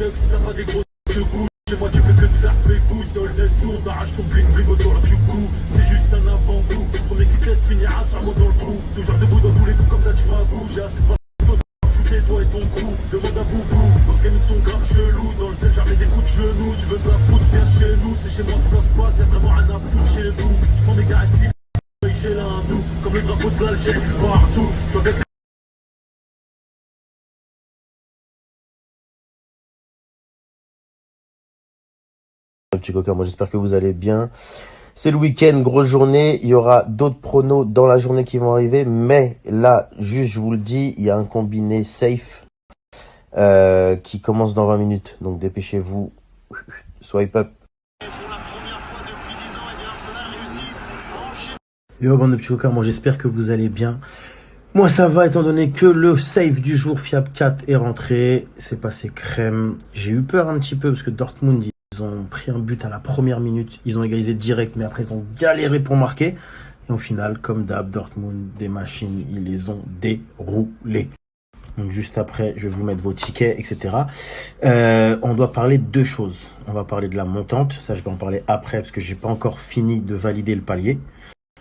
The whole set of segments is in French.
Si t'as pas des gros secours, chez moi tu fais que te faire pécou. Seul des sourds, t'arraches ton bling bling autour du cou. C'est juste un avant-goût. Premier qui te laisse finira sur moi dans le trou. Toujours debout dans tous les coups comme ça tu vas à bout. J'ai assez de shooter toi et ton crew. Demande à Boubou. Dans ce game ils sont grave chelous. Dans le sel jamais des coups de genoux. Tu veux de la foudre, viens chez nous. C'est chez moi que ça se passe, y'a vraiment rien à foutre chez vous. J'prends mes gars ici, j'ai l'hindou. Comme le drapeau de l'Algérie, j'suis partout. J'suis avec petit coquin, moi j'espère que vous allez bien. C'est le week-end, grosse journée. Il y aura d'autres pronos dans la journée qui vont arriver. Mais là, juste je vous le dis, il y a un combiné safe qui commence dans 20 minutes. Donc dépêchez-vous. Swipe up. Yo, bande de petits coquins, moi j'espère que vous allez bien. Moi ça va, étant donné que le safe du jour Fiab 4 est rentré. C'est passé crème. J'ai eu peur un petit peu parce que Dortmund, ils ont pris un but à la première minute. Ils ont égalisé direct, mais après ils ont galéré pour marquer. Et au final, comme d'hab, Dortmund, des machines, ils les ont déroulés. Donc juste après, je vais vous mettre vos tickets, etc. On doit parler de deux choses. On va parler de la montante. Ça, je vais en parler après parce que j'ai pas encore fini de valider le palier.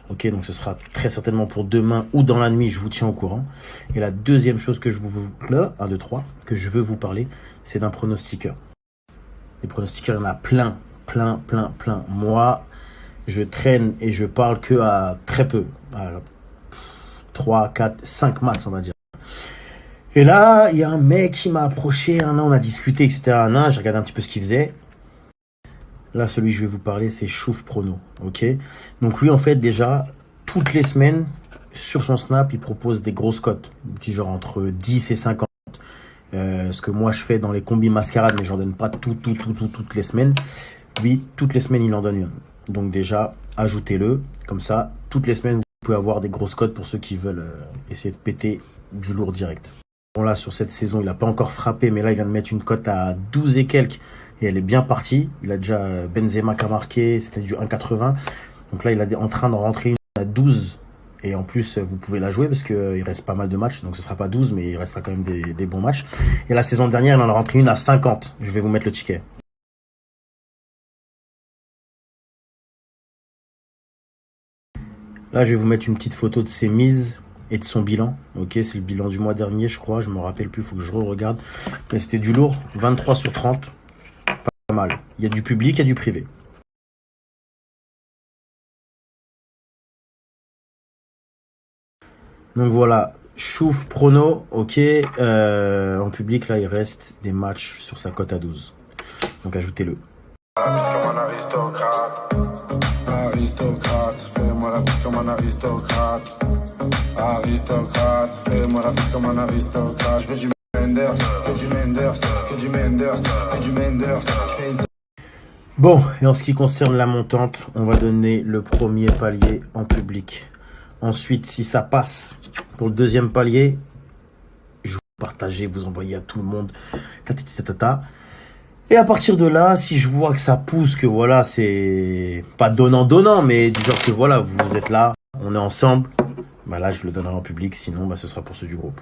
Ok, donc ce sera très certainement pour demain ou dans la nuit, je vous tiens au courant. Et la deuxième chose que je vous... Là, 1, 2, 3, que je veux vous parler, c'est d'un pronostiqueur. Les pronostiqueurs, il y en a plein. Moi, je traîne et je parle que à très peu. À 3, 4, 5 max, on va dire. Et là, il y a un mec qui m'a approché, on a discuté, etc. J'ai regardé un petit peu ce qu'il faisait. Là, celui que je vais vous parler, c'est Chouf Prono, ok? Donc lui, en fait, déjà, toutes les semaines, sur son Snap, il propose des grosses cotes, petit genre entre 10 et 50. Ce que moi, je fais dans les combis mascarades, mais j'en donne pas toutes les semaines. Lui, toutes les semaines, il en donne une. Donc déjà, ajoutez-le. Comme ça, toutes les semaines, vous pouvez avoir des grosses cotes pour ceux qui veulent essayer de péter du lourd direct. Bon, là, sur cette saison, il n'a pas encore frappé, mais là, il vient de mettre une cote à 12 et quelques. Et elle est bien partie. Il a déjà Benzema qui a marqué, c'était du 1,80. Donc là, il est en train de rentrer une à 12. Et en plus, vous pouvez la jouer parce qu'il reste pas mal de matchs. Donc ce sera pas 12, mais il restera quand même des bons matchs. Et la saison dernière, il en a rentré une à 50. Je vais vous mettre le ticket. Là, je vais vous mettre une petite photo de ses mises et de son bilan. Ok, c'est le bilan du mois dernier, je crois. Je me rappelle plus, il faut que je re-regarde. Mais c'était du lourd. 23 sur 30. Pas mal. Il y a du public, il y a du privé. Donc voilà, Chouf Prono, ok. En public, là, il reste des matchs sur sa cote à 12. Donc ajoutez-le. Aristocrate, fais-moi la bise comme un aristocrate. Aristocrate, fais-moi la bise comme un aristocrate. Je veux du Menders, que du Menders, que du Menders, que du Menders. Bon, et en ce qui concerne la montante, on va donner le premier palier en public. Ensuite, si ça passe pour le deuxième palier, je vous partager, vous envoyer à tout le monde. Et à partir de là, si je vois que ça pousse, que voilà, c'est pas donnant, mais du genre que voilà, vous êtes là, on est ensemble, bah là, je le donnerai en public, sinon, bah, ce sera pour ceux du groupe.